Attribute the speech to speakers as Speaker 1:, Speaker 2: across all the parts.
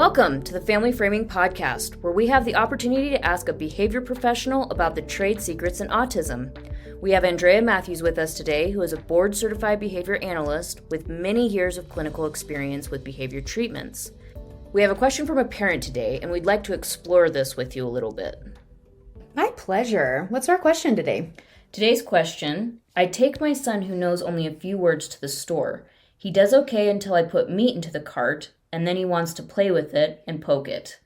Speaker 1: Welcome to the Family Framing Podcast, where we have the opportunity to ask a behavior professional about the trade secrets in autism. We have Andrea Matthews with us today, who is a board-certified behavior analyst with many years of clinical experience with behavior treatments. We have a question from a parent today, and we'd like to explore this with you a little bit.
Speaker 2: My pleasure. What's our question today?
Speaker 1: Today's question: I take my son who knows only a few words to the store. He does okay until I put meat into the cart, and then he wants to play with it and poke it.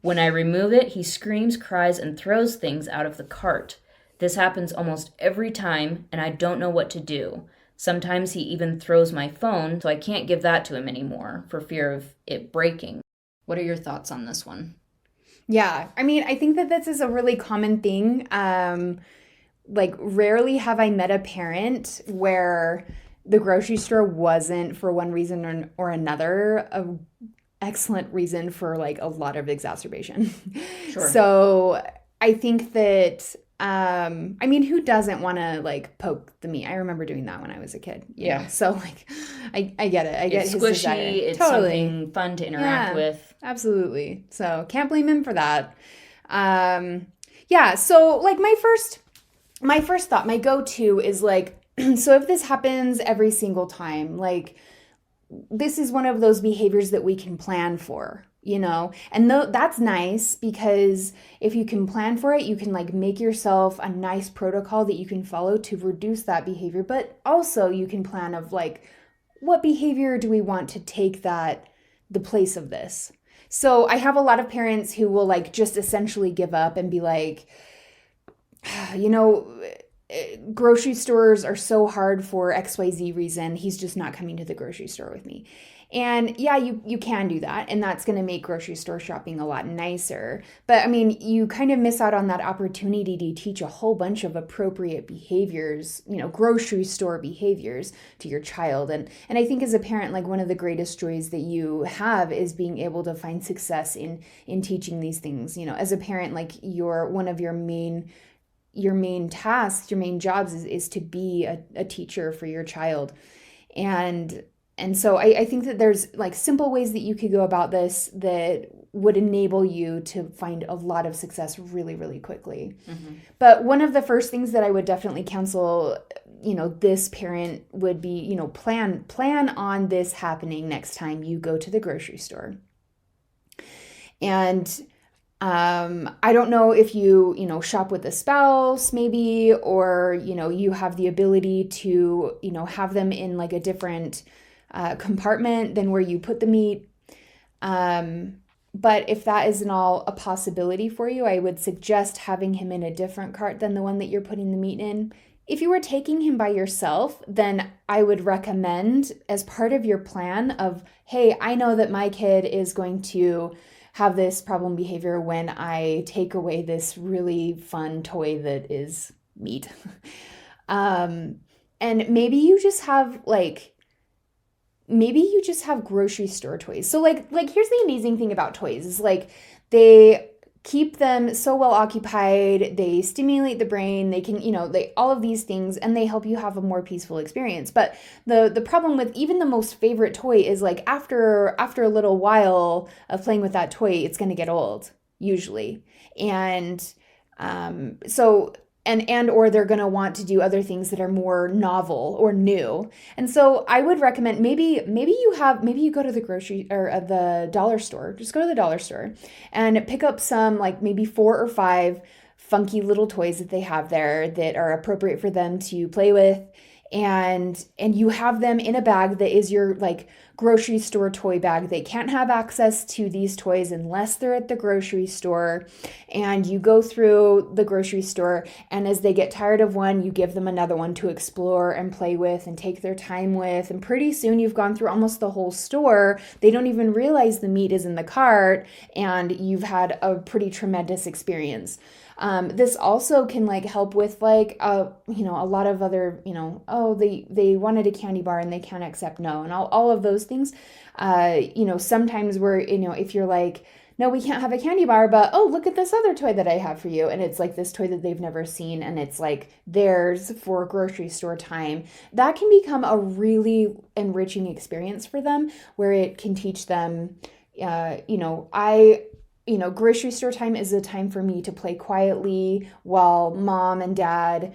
Speaker 1: When I remove it, he screams, cries, and throws things out of the cart. This happens almost every time, and I don't know what to do. Sometimes he even throws my phone, so I can't give that to him anymore for fear of it breaking. What are your thoughts on this one?
Speaker 2: Yeah, I think that this is a really common thing. Rarely have I met a parent where the grocery store wasn't, for one reason or another, an excellent reason for a lot of exacerbation.
Speaker 1: Sure.
Speaker 2: So I think that, who doesn't want to poke the meat? I remember doing that when I was a kid. You know? So I get it. I get
Speaker 1: it's
Speaker 2: his
Speaker 1: squishy.
Speaker 2: desire.
Speaker 1: It's
Speaker 2: totally
Speaker 1: something fun to interact with.
Speaker 2: Absolutely. So can't blame him for that. So my first thought, my go-to is so if this happens every single time, this is one of those behaviors that we can plan for, and that's nice, because if you can plan for it, you can make yourself a nice protocol that you can follow to reduce that behavior. But also you can plan of what behavior do we want to take the place of this? So I have a lot of parents who will just essentially give up and be grocery stores are so hard for XYZ reason. He's just not coming to the grocery store with me. And yeah, you can do that. And that's going to make grocery store shopping a lot nicer. But you kind of miss out on that opportunity to teach a whole bunch of appropriate behaviors, grocery store behaviors to your child. And I think as a parent, one of the greatest joys that you have is being able to find success in teaching these things. As a parent, one of your main tasks, your main jobs is to be a teacher for your child. And so I think that there's simple ways that you could go about this that would enable you to find a lot of success really, really quickly. Mm-hmm. But one of the first things that I would definitely counsel, this parent would be, plan on this happening next time you go to the grocery store. And I don't know if you shop with a spouse maybe, or, you have the ability to, have them in a different compartment than where you put the meat. But if that isn't all a possibility for you, I would suggest having him in a different cart than the one that you're putting the meat in. If you were taking him by yourself, then I would recommend, as part of your plan of, hey, I know that my kid is going to have this problem behavior when I take away this really fun toy that is meat. And maybe you just have grocery store toys. So here's the amazing thing about toys is they keep them so well occupied, they stimulate the brain, they can, all of these things, and they help you have a more peaceful experience. But the problem with even the most favorite toy is after a little while of playing with that toy, it's going to get old usually. And or they're going to want to do other things that are more novel or new. And so I would recommend maybe you go to the grocery or the dollar store. Just go to the dollar store and pick up some maybe 4 or 5 funky little toys that they have there that are appropriate for them to play with. And you have them in a bag that is your grocery store toy bag. They can't have access to these toys unless they're at the grocery store. And you go through the grocery store, and as they get tired of one, you give them another one to explore and play with and take their time with. And pretty soon you've gone through almost the whole store. They don't even realize the meat is in the cart, and you've had a pretty tremendous experience. This also can help with a lot of other, they wanted a candy bar and they can't accept no, and all of those things. Sometimes we're, if you're no, we can't have a candy bar, but oh, look at this other toy that I have for you. And it's this toy that they've never seen, and it's theirs for grocery store time. That can become a really enriching experience for them, where it can teach them Grocery store time is a time for me to play quietly while mom and dad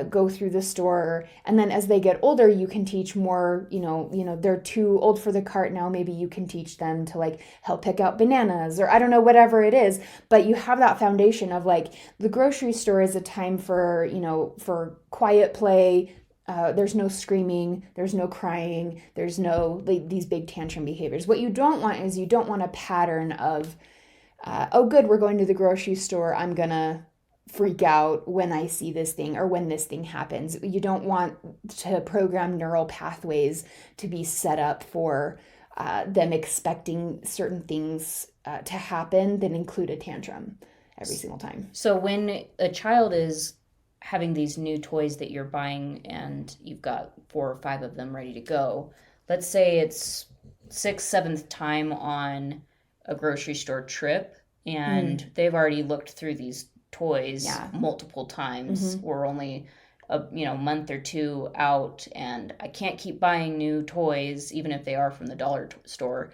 Speaker 2: go through the store. And then as they get older, you can teach more, they're too old for the cart now. Maybe you can teach them to like help pick out bananas, or I don't know, whatever it is. But you have that foundation of like the grocery store is a time for quiet play. There's no screaming, there's no crying, there's no these big tantrum behaviors. What you don't want is you don't want a pattern of, oh good, we're going to the grocery store, I'm gonna freak out when I see this thing or when this thing happens. You don't want to program neural pathways to be set up for them expecting certain things to happen that include a tantrum every single time.
Speaker 1: So when a child is having these new toys that you're buying and you've got 4 or 5 of them ready to go, let's say it's 6th, 7th time on a grocery store trip and they've already looked through these toys multiple times. We're only a month or 2 out and I can't keep buying new toys even if they are from the dollar store.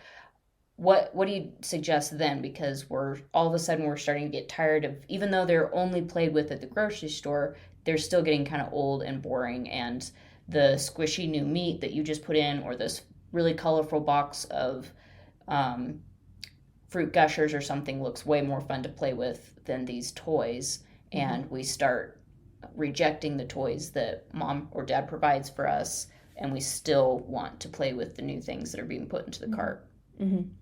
Speaker 1: What do you suggest then? Because we're all of a sudden we're starting to get tired of, even though they're only played with at the grocery store, they're still getting kind of old and boring, and the squishy new meat that you just put in, or this really colorful box of fruit gushers or something looks way more fun to play with than these toys, and we start rejecting the toys that mom or dad provides for us, and we still want to play with the new things that are being put into the cart.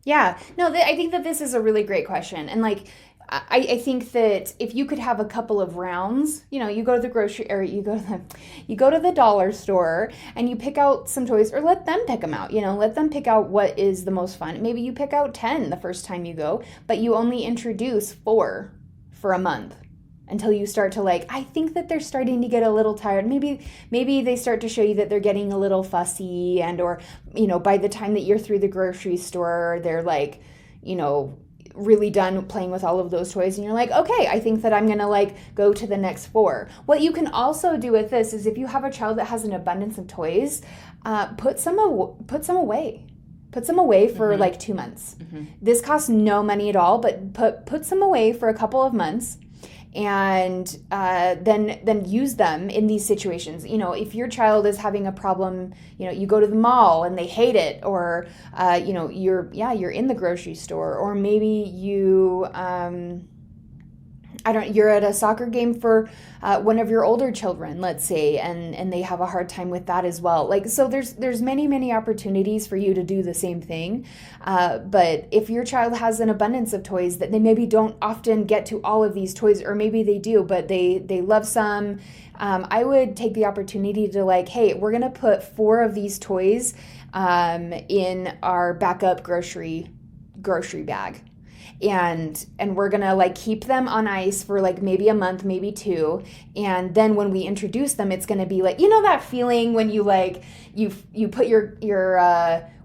Speaker 2: Yeah, no, I think that this is a really great question. And like, I think that if you could have a couple of rounds, you go to the grocery, or you go to the dollar store and you pick out some toys, or let them pick them out, let them pick out what is the most fun. Maybe you pick out 10 the first time you go, but you only introduce 4 for a month until you start to I think that they're starting to get a little tired. Maybe they start to show you that they're getting a little fussy, and or by the time that you're through the grocery store, they're really done playing with all of those toys, and you're like, okay, I think that I'm gonna go to the next 4. What you can also do with this is, if you have a child that has an abundance of toys, put some away. Put some away for 2 months. This costs no money at all, but put some away for a couple of months, and then use them in these situations. If your child is having a problem, you go to the mall and they hate it, or you're in the grocery store, or maybe you you're at a soccer game for one of your older children, let's say, and they have a hard time with that as well. So there's many opportunities for you to do the same thing. But if your child has an abundance of toys that they maybe don't often get to all of these toys, or maybe they do, but they love some, I would take the opportunity to hey, we're going to put 4 of these toys in our backup grocery bag. And we're gonna keep them on ice for maybe a month, maybe 2, and then when we introduce them, it's gonna be that feeling when you you put your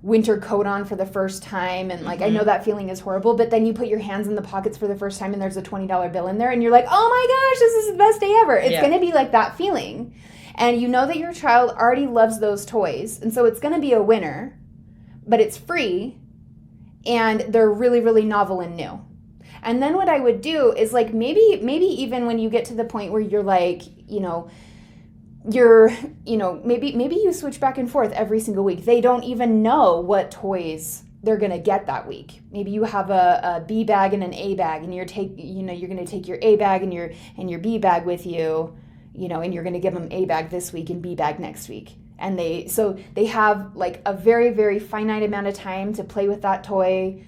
Speaker 2: winter coat on for the first time, and I know that feeling is horrible, but then you put your hands in the pockets for the first time and there's a $20 bill in there, and you're like, oh my gosh, this is the best day ever. It's gonna be that feeling, and that your child already loves those toys, and so it's gonna be a winner, but it's free. And they're really, really novel and new. And then what I would do is maybe even when you get to the point where you're maybe you switch back and forth every single week. They don't even know what toys they're going to get that week. Maybe you have a B bag and an A bag, and you're going to take your A bag and your B bag with you, and you're going to give them A bag this week and B bag next week. And they have a very, very finite amount of time to play with that toy,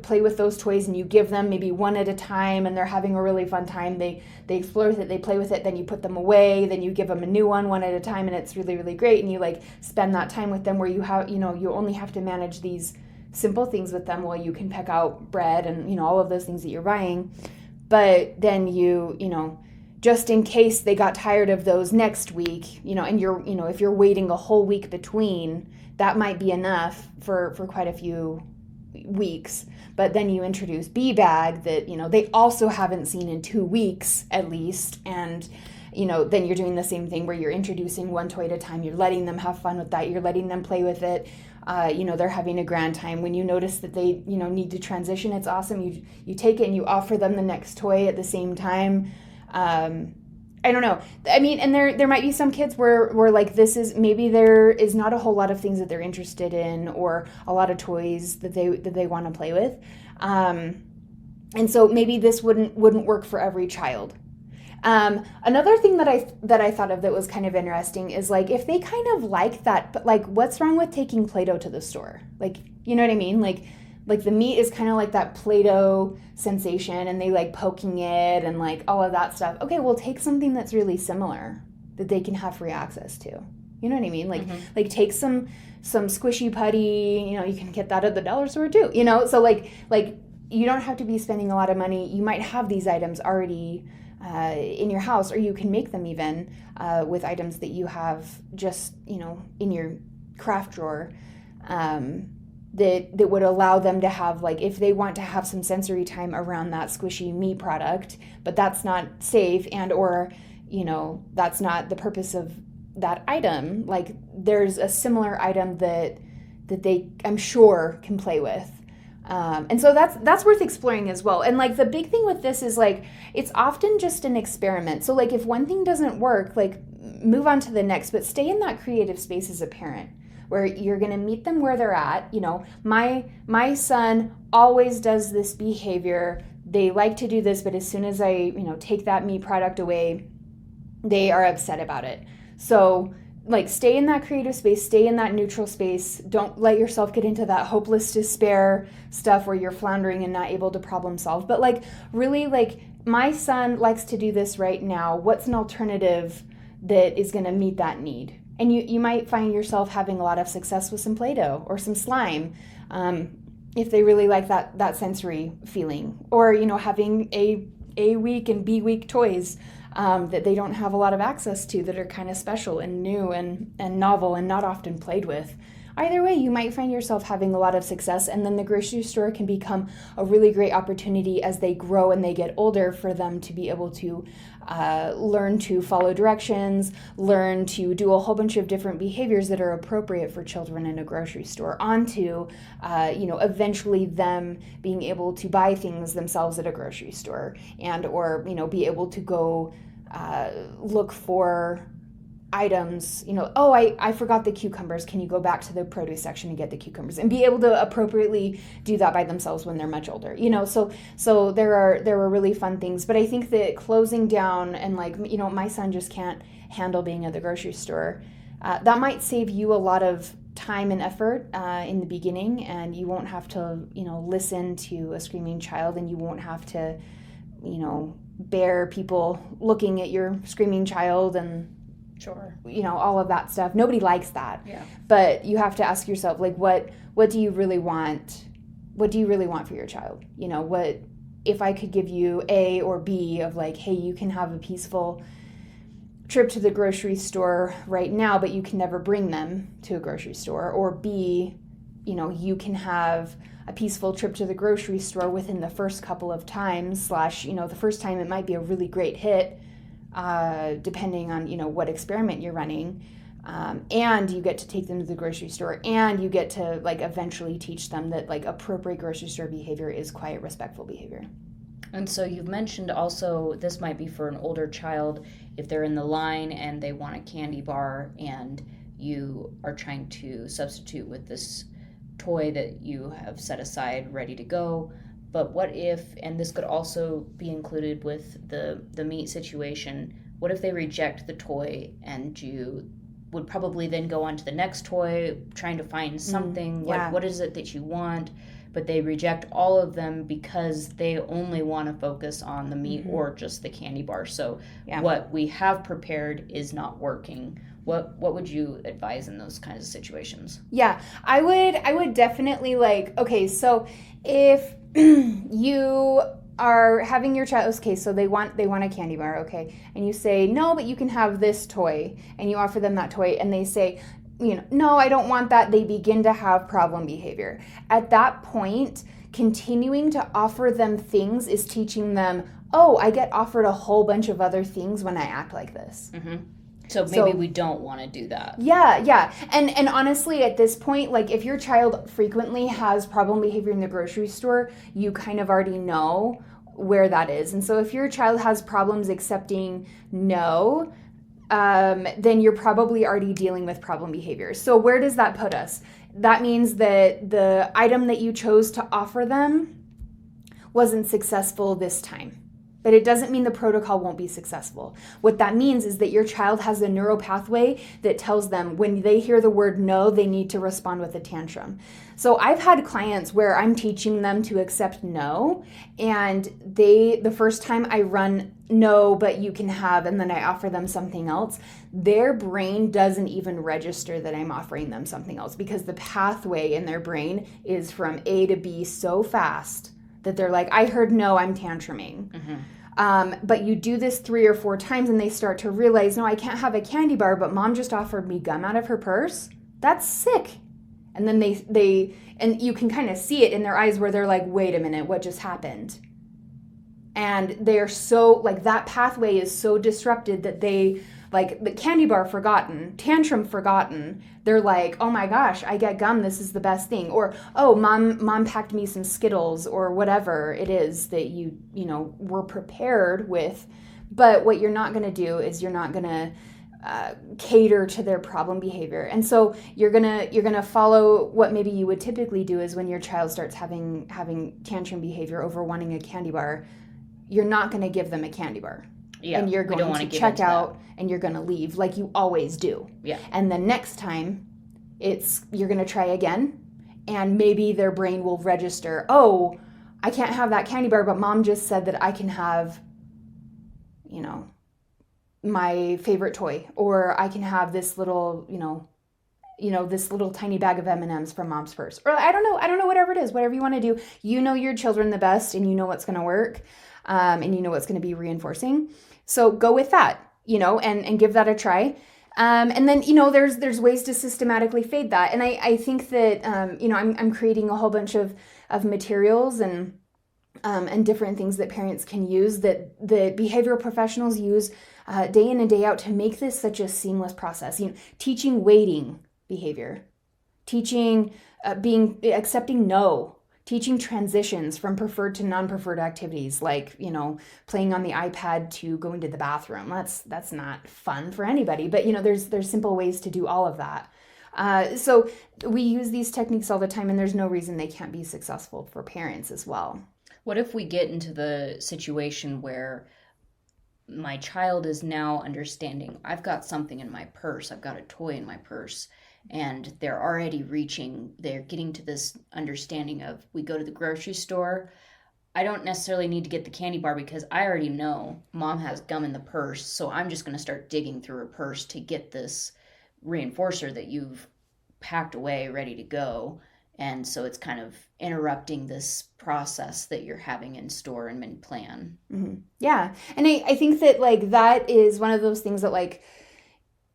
Speaker 2: play with those toys, and you give them maybe one at a time, and they're having a really fun time. They explore with it, they play with it, then you put them away, then you give them a new one at a time, and it's really, really great. And you spend that time with them where you have, you only have to manage these simple things with them while you can pick out bread and, all of those things that you're buying. But then just in case they got tired of those next week, and you're, if you're waiting a whole week between, that might be enough for quite a few weeks. But then you introduce B bag that, they also haven't seen in 2 weeks at least. And, then you're doing the same thing where you're introducing one toy at a time. You're letting them have fun with that. You're letting them play with it. they're having a grand time. When you notice that they, need to transition, it's awesome. You take it and you offer them the next toy at the same time. I don't know. I mean, and there might be some kids where like this is, maybe there is not a whole lot of things that they're interested in or a lot of toys that they want to play with. And so maybe this wouldn't work for every child. Another thing that I thought of that was kind of interesting is like if they kind of like that, but like what's wrong with taking Play-Doh to the store? Like, you know what I mean? Like the meat is kind of like that Play-Doh sensation and they like poking it and like all of that stuff. Okay, well take something that's really similar that they can have free access to. You know what I mean? Like like take some squishy putty, you can get that at the dollar store too. So like you don't have to be spending a lot of money. You might have these items already in your house, or you can make them even with items that you have just, in your craft drawer. That would allow them to have, like, if they want to have some sensory time around that squishy meat product, but that's not safe or, that's not the purpose of that item. Like, there's a similar item that they, I'm sure, can play with. And so that's worth exploring as well. And like the big thing with this is like, it's often just an experiment. So like if one thing doesn't work, like move on to the next, but stay in that creative space as a parent where you're going to meet them where they're at. My son always does this behavior. They like to do this, but as soon as I, take that meat product away, they are upset about it. So like stay in that creative space, stay in that neutral space. Don't let yourself get into that hopeless despair stuff where you're floundering and not able to problem solve. But like really like my son likes to do this right now. What's an alternative that is going to meet that need? And you might find yourself having a lot of success with some Play-Doh or some slime if they really like that sensory feeling. Or, having A week and B week toys that they don't have a lot of access to that are kind of special and new and novel and not often played with. Either way, you might find yourself having a lot of success, and then the grocery store can become a really great opportunity as they grow and they get older for them to be able to learn to follow directions, learn to do a whole bunch of different behaviors that are appropriate for children in a grocery store, onto, eventually them being able to buy things themselves at a grocery store or be able to go look for items, I forgot the cucumbers. Can you go back to the produce section and get the cucumbers? And be able to appropriately do that by themselves when they're much older, So there are really fun things. But I think that closing down and like, my son just can't handle being at the grocery store. That might save you a lot of time and effort in the beginning, and you won't have to, listen to a screaming child, and you won't have to, bear people looking at your screaming child and
Speaker 1: sure,
Speaker 2: all of that stuff. Nobody likes that.
Speaker 1: Yeah.
Speaker 2: But you have to ask yourself, like, what do you really want? What do you really want for your child? What if I could give you A or B of like, hey, you can have a peaceful trip to the grocery store right now, but you can never bring them to a grocery store. Or B, you can have a peaceful trip to the grocery store within the first couple of times / the first time it might be a really great hit, depending on, what experiment you're running. And you get to take them to the grocery store, and you get to like eventually teach them that like appropriate grocery store behavior is quiet, respectful behavior.
Speaker 1: And so you've mentioned also this might be for an older child if they're in the line and they want a candy bar and you are trying to substitute with this toy that you have set aside ready to go. But what if, and this could also be included with the meat situation, what if they reject the toy and you would probably then go on to the next toy trying to find something, like what is it that you want, but they reject all of them because they only want to focus on the meat or just the candy bar. So what we have prepared is not working. What would you advise in those kinds of situations?
Speaker 2: Yeah, I would definitely like, okay, so if you are having your child, okay, so they want a candy bar, okay, and you say, no, but you can have this toy, and you offer them that toy, and they say, no, I don't want that. They begin to have problem behavior. At that point, continuing to offer them things is teaching them, oh, I get offered a whole bunch of other things when I act like this.
Speaker 1: So maybe we don't want to do that.
Speaker 2: Yeah. And honestly, at this point, like if your child frequently has problem behavior in the grocery store, you kind of already know where that is. And so if your child has problems accepting no, then you're probably already dealing with problem behavior. So where does that put us? That means that the item that you chose to offer them wasn't successful this time. But it doesn't mean the protocol won't be successful. What that means is that your child has a neural pathway that tells them when they hear the word no, they need to respond with a tantrum. So I've had clients where I'm teaching them to accept no, and the first time I run no, but you can have, and then I offer them something else, their brain doesn't even register that I'm offering them something else because the pathway in their brain is from A to B so fast that they're like, I heard no, I'm tantruming. But you do this 3 or 4 times and they start to realize, no, I can't have a candy bar, but mom just offered me gum out of her purse. That's sick. And then they and you can kind of see it in their eyes where they're like, wait a minute, what just happened? And they're so, like, that pathway is so disrupted that they, like, the candy bar forgotten, tantrum forgotten. They're like, oh my gosh, I get gum, this is the best thing. Or, oh, mom packed me some Skittles, or whatever it is that you were prepared with. But what you're not going to do is you're not going to cater to their problem behavior. And so you're gonna follow what maybe you would typically do is when your child starts having tantrum behavior over wanting a candy bar, you're not going to give them a candy bar.
Speaker 1: Yeah,
Speaker 2: and you're going to check out and you're going to leave like you always do.
Speaker 1: Yeah.
Speaker 2: And the next time you're going to try again, and maybe their brain will register, oh, I can't have that candy bar, but mom just said that I can have, my favorite toy, or I can have this little, this little tiny bag of M&Ms from mom's purse. Or I don't know, whatever it is, whatever you want to do. You know your children the best, and you know what's going to work, and you know what's going to be reinforcing. So go with that, and give that a try. And then, there's ways to systematically fade that. And I think that, I'm creating a whole bunch of materials and different things that parents can use that the behavioral professionals use day in and day out to make this such a seamless process. Teaching waiting behavior, teaching accepting no, teaching transitions from preferred to non-preferred activities, like, playing on the iPad to going to the bathroom. That's not fun for anybody, but there's simple ways to do all of that. So we use these techniques all the time, and there's no reason they can't be successful for parents as well.
Speaker 1: What if we get into the situation where my child is now understanding, I've got something in my purse, I've got a toy in my purse, and they're getting to this understanding of, we go to the grocery store, I don't necessarily need to get the candy bar because I already know mom has gum in the purse, so I'm just going to start digging through her purse to get this reinforcer that you've packed away ready to go. And so it's kind of interrupting this process that you're having in store and in plan.
Speaker 2: Mm-hmm. Yeah. And I think that, like, that is one of those things that, like,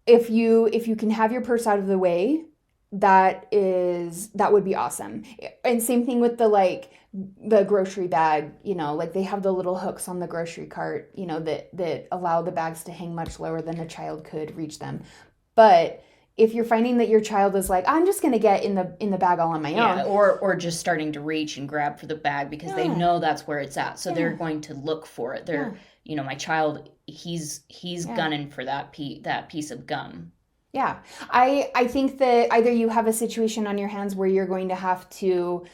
Speaker 2: if you can have your purse out of the way, that would be awesome. And same thing with the grocery bag, like they have the little hooks on the grocery cart, that allow the bags to hang much lower than a child could reach them. But if you're finding that your child is like, I'm just going to get in the bag all on my own.
Speaker 1: Or just starting to reach and grab for the bag because they know that's where it's at. So they're going to look for it. My child, he's gunning for that piece of gum.
Speaker 2: Yeah. I think that either you have a situation on your hands where you're going to have to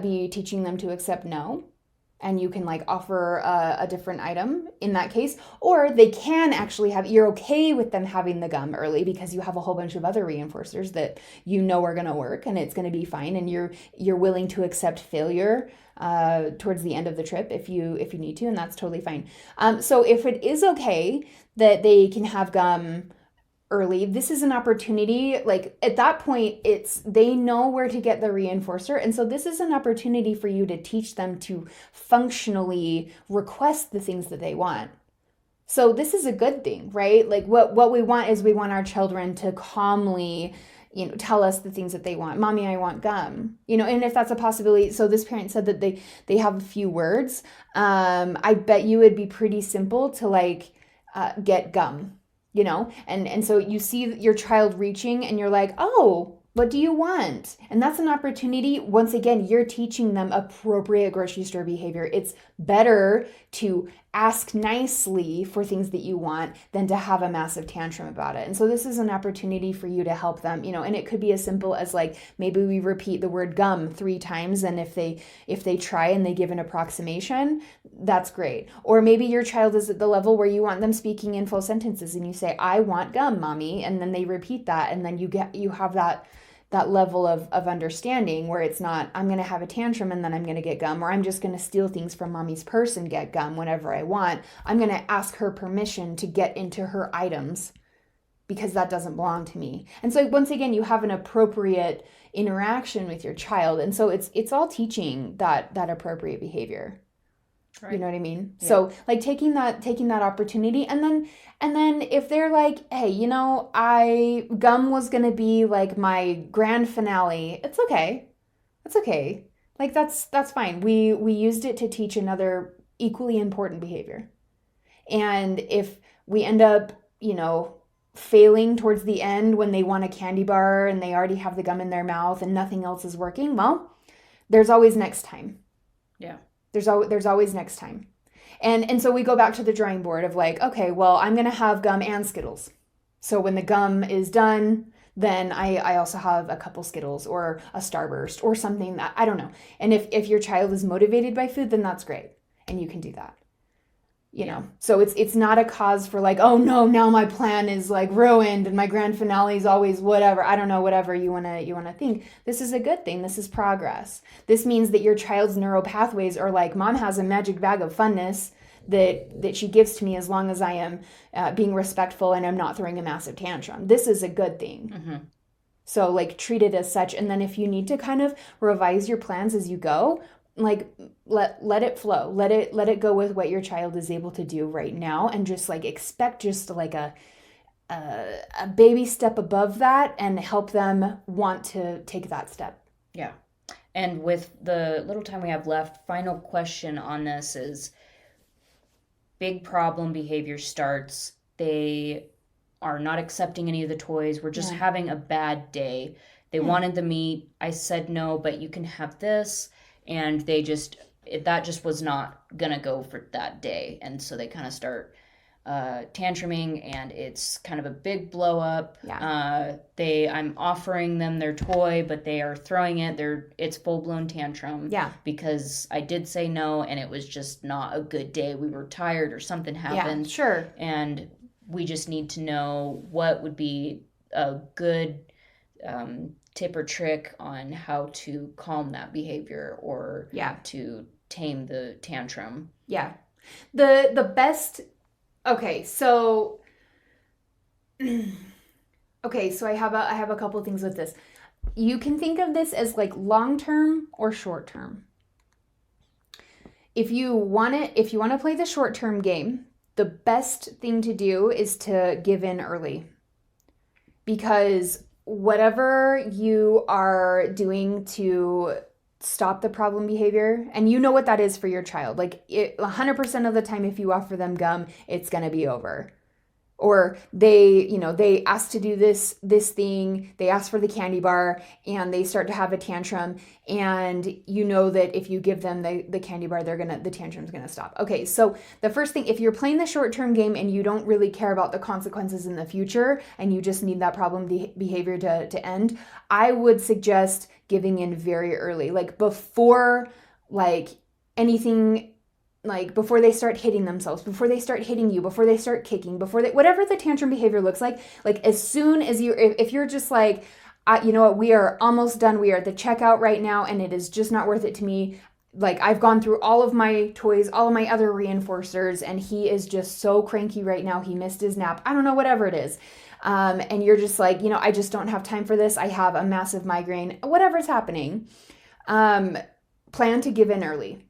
Speaker 2: be teaching them to accept no, and you can offer a different item in that case, or they can actually you're okay with them having the gum early because you have a whole bunch of other reinforcers that are going to work and it's going to be fine, and you're willing to accept failure towards the end of the trip if you need to, and that's totally fine. So if it is okay that they can have gum early, this is an opportunity. Like, at that point, they know where to get the reinforcer, and so this is an opportunity for you to teach them to functionally request the things that they want. So this is a good thing, right? Like, what we want is, we want our children to calmly tell us the things that they want. Mommy, I want gum. And if that's a possibility, so this parent said that they have a few words. I bet you it'd be pretty simple to get gum. and so you see your child reaching and you're like, oh, what do you want? And that's an opportunity. Once again, you're teaching them appropriate grocery store behavior. It's better to ask nicely for things that you want than to have a massive tantrum about it. And so this is an opportunity for you to help them, and it could be as simple as like, maybe we repeat the word gum 3 times, and if they try and they give an approximation, that's great. Or maybe your child is at the level where you want them speaking in full sentences and you say, I want gum, mommy, and then they repeat that, and then you have that level of understanding where it's not, I'm going to have a tantrum and then I'm going to get gum, or I'm just going to steal things from mommy's purse and get gum whenever I want. I'm going to ask her permission to get into her items because that doesn't belong to me. And so once again, you have an appropriate interaction with your child. And so it's all teaching that appropriate behavior. Right. You know what I mean? Yeah. So like taking that opportunity, and then if they're like, hey, gum was gonna be like my grand finale, it's okay. That's okay. Like that's fine. We used it to teach another equally important behavior. And if we end up, failing towards the end when they want a candy bar and they already have the gum in their mouth and nothing else is working, well, there's always next time.
Speaker 1: Yeah.
Speaker 2: There's always next time. And so we go back to the drawing board of like, okay, well, I'm going to have gum and Skittles. So when the gum is done, then I also have a couple Skittles or a Starburst or something that, I don't know. And if your child is motivated by food, then that's great. And you can do that. So it's not a cause for like, oh no, now my plan is like ruined and my grand finale is always whatever. I don't know, whatever you want to think. This is a good thing. This is progress. This means that your child's neural pathways are like, mom has a magic bag of funness that she gives to me as long as I am being respectful and I'm not throwing a massive tantrum. This is a good thing. Mm-hmm. So like treat it as such. And then if you need to kind of revise your plans as you go, like let it flow, let it go with what your child is able to do right now, and just like expect just like a baby step above that and help them want to take that step.
Speaker 1: Yeah. And with the little time we have left, final question on this is, big problem behavior starts. They are not accepting any of the toys. We're just having a bad day. They wanted the meat. I said no, but you can have this. And that just was not going to go for that day. And so they kind of start tantruming, and it's kind of a big blow up. Yeah. I'm offering them their toy, but they are throwing it. It's full blown tantrum. Yeah. Because I did say no, and it was just not a good day. We were tired or something happened.
Speaker 2: Yeah, sure.
Speaker 1: And we just need to know what would be a good tip or trick on how to calm that behavior or to tame the tantrum.
Speaker 2: Yeah. The best. Okay, so I have a couple things with this. You can think of this as like long-term or short-term. If you want to play the short-term game, the best thing to do is to give in early. Because whatever you are doing to stop the problem behavior, and you know what that is for your child. Like 100% of the time, if you offer them gum, it's going to be over. Or they ask to do this thing, they ask for the candy bar, and they start to have a tantrum, and you know that if you give them the candy bar, the tantrum's gonna stop. Okay, so the first thing, if you're playing the short-term game and you don't really care about the consequences in the future, and you just need that problem behavior to end, I would suggest giving in very early, like before anything. Like before they start hitting themselves, before they start hitting you, before they start kicking, whatever the tantrum behavior looks like as soon as if you're just like, you know what, we are almost done. We are at the checkout right now and it is just not worth it to me. Like I've gone through all of my toys, all of my other reinforcers, and he is just so cranky right now. He missed his nap. I don't know, whatever it is. And you're just like, I just don't have time for this. I have a massive migraine, whatever's happening. Plan to give in early.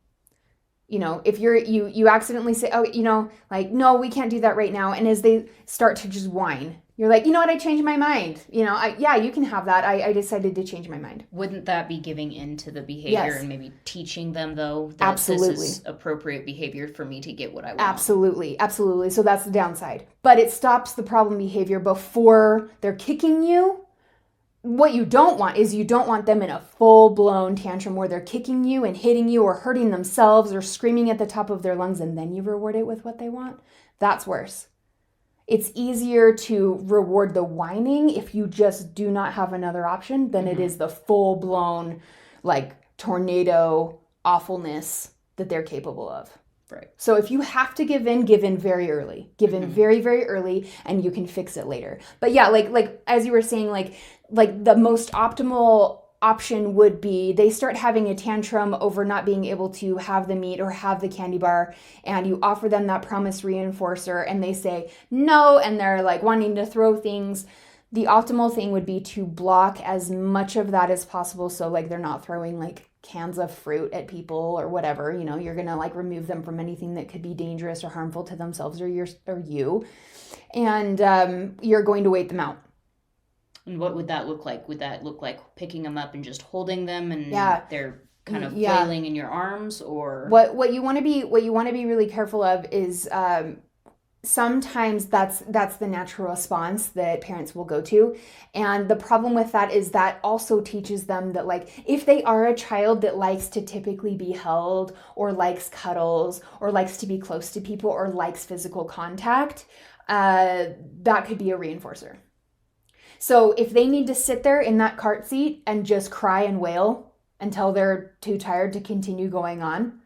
Speaker 2: if you accidentally say, oh, like, no, we can't do that right now. And as they start to just whine, you're like, you know what? I changed my mind. Yeah, you can have that. I decided to change my mind.
Speaker 1: Wouldn't that be giving in to the behavior
Speaker 2: Yes.
Speaker 1: and maybe teaching them, though, that
Speaker 2: Absolutely.
Speaker 1: this is appropriate behavior for me to get what I want?
Speaker 2: Absolutely. So that's the downside. But it stops the problem behavior before they're kicking you. What you don't want is you don't want them in a full-blown tantrum where they're kicking you and hitting you or hurting themselves or screaming at the top of their lungs, and then you reward it with what they want. That's worse. It's easier to reward the whining if you just do not have another option than it is the full-blown, like, tornado awfulness that they're capable of.
Speaker 1: Right.
Speaker 2: So if you have to give in very early. Give in very, very early, and you can fix it later. But yeah, like as you were saying, like the most optimal option would be they start having a tantrum over not being able to have the meat or have the candy bar, and you offer them that promise reinforcer and they say no, and they're like wanting to throw things. The optimal thing would be to block as much of that as possible, so like they're not throwing like cans of fruit at people or whatever. You're gonna like remove them from anything that could be dangerous or harmful to themselves or you, and you're going to wait them out.
Speaker 1: And what would that look like? Would that look like picking them up and just holding them and they're kind of flailing in your arms, or
Speaker 2: what you want to be really careful of is sometimes that's the natural response that parents will go to, and the problem with that is that also teaches them that, like, if they are a child that likes to typically be held or likes cuddles or likes to be close to people or likes physical contact, that could be a reinforcer. So if they need to sit there in that cart seat and just cry and wail until they're too tired to continue going on,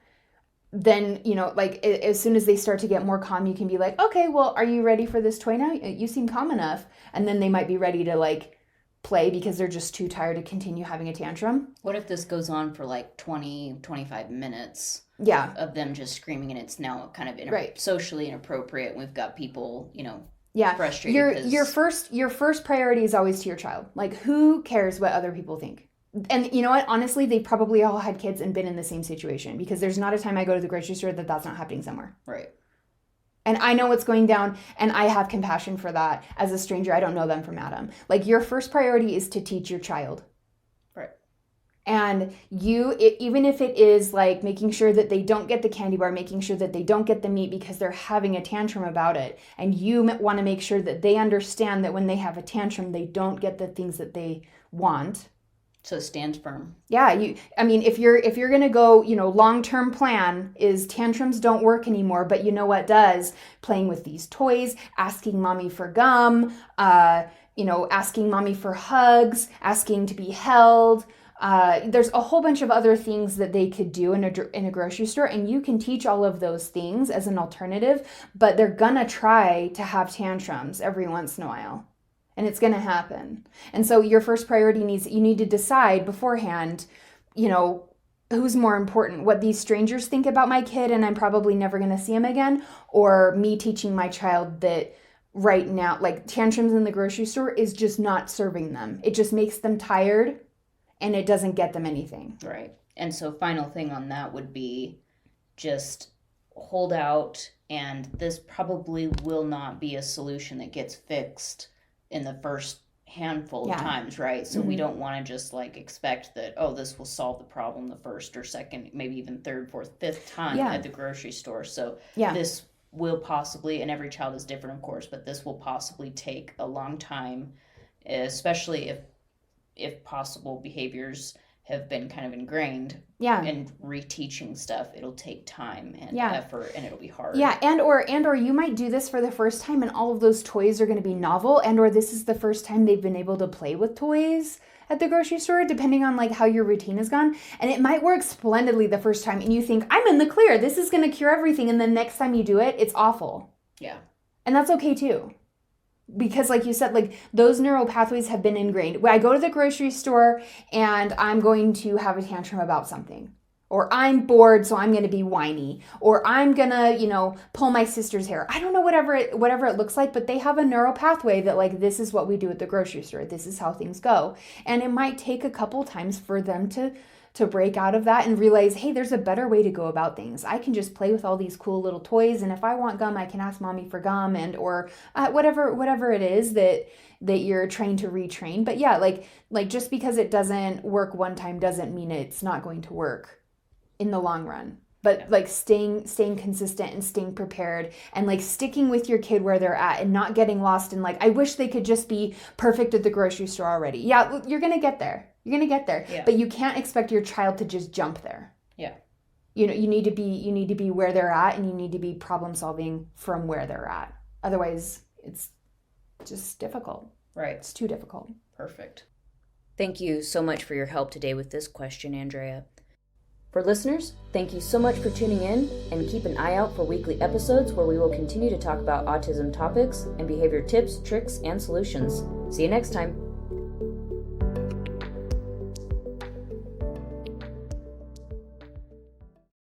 Speaker 2: then, like, as soon as they start to get more calm, you can be like, okay, well, are you ready for this toy now? You seem calm enough. And then they might be ready to, like, play because they're just too tired to continue having a tantrum.
Speaker 1: What if this goes on for like 20, 25 minutes?
Speaker 2: Yeah.
Speaker 1: Of them just screaming, and it's now kind of socially inappropriate, and we've got people, frustrated.
Speaker 2: Your first priority is always to your child. Like, who cares what other people think? And you know what? Honestly, they probably all had kids and been in the same situation, because there's not a time I go to the grocery store that's not happening somewhere.
Speaker 1: Right.
Speaker 2: And I know what's going down, and I have compassion for that. As a stranger, I don't know them from Adam. Like, your first priority is to teach your child.
Speaker 1: Right.
Speaker 2: And even if it is like making sure that they don't get the candy bar, making sure that they don't get the meat because they're having a tantrum about it, and you want to make sure that they understand that when they have a tantrum, they don't get the things that they want.
Speaker 1: So stand firm.
Speaker 2: Yeah, if you're gonna go, long-term plan is tantrums don't work anymore, but you know what does? Playing with these toys, asking mommy for gum, asking mommy for hugs, asking to be held. There's a whole bunch of other things that they could do in a grocery store, and you can teach all of those things as an alternative, but they're gonna try to have tantrums every once in a while. And it's going to happen. And so your first priority you need to decide beforehand, who's more important, what these strangers think about my kid and I'm probably never going to see him again, or me teaching my child that right now, like, tantrums in the grocery store is just not serving them. It just makes them tired and it doesn't get them anything.
Speaker 1: Right. And so final thing on that would be just hold out, and this probably will not be a solution that gets fixed in the first handful of times, right? So we don't want to just like expect that, this will solve the problem the first or second, maybe even third, fourth, fifth time at the grocery store. So this will possibly, and every child is different, of course, but this will possibly take a long time, especially if possible behaviors have been kind of ingrained. And reteaching stuff, it'll take time and effort, and it'll be hard.
Speaker 2: And or you might do this for the first time, and all of those toys are going to be novel, and or this is the first time they've been able to play with toys at the grocery store, depending on like how your routine has gone. And it might work splendidly the first time, and you think, I'm in the clear, this is going to cure everything, and then next time you do it, it's awful.
Speaker 1: Yeah.
Speaker 2: And that's okay too. Because like you said, like, those neural pathways have been ingrained. When I go to the grocery store and I'm going to have a tantrum about something, or I'm bored, so I'm going to be whiny, or I'm going to, pull my sister's hair. I don't know, whatever it looks like, but they have a neural pathway that, like, this is what we do at the grocery store. This is how things go. And it might take a couple times for them to to break out of that and realize, hey, there's a better way to go about things. I can just play with all these cool little toys, and if I want gum, I can ask mommy for gum, and or whatever it is that you're trying to retrain. But yeah, like just because it doesn't work one time doesn't mean it's not going to work in the long run. But like staying consistent and staying prepared and like sticking with your kid where they're at and not getting lost in like, I wish they could just be perfect at the grocery store already. Yeah, you're going to get there. You're going to get there. Yeah. But you can't expect your child to just jump there.
Speaker 1: Yeah.
Speaker 2: You know, you need to be where they're at, and you need to be problem solving from where they're at. Otherwise, it's just difficult.
Speaker 1: Right.
Speaker 2: It's too difficult.
Speaker 1: Perfect. Thank you so much for your help today with this question, Andrea. For listeners, thank you so much for tuning in, and keep an eye out for weekly episodes where we will continue to talk about autism topics and behavior tips, tricks, and solutions. See you next time.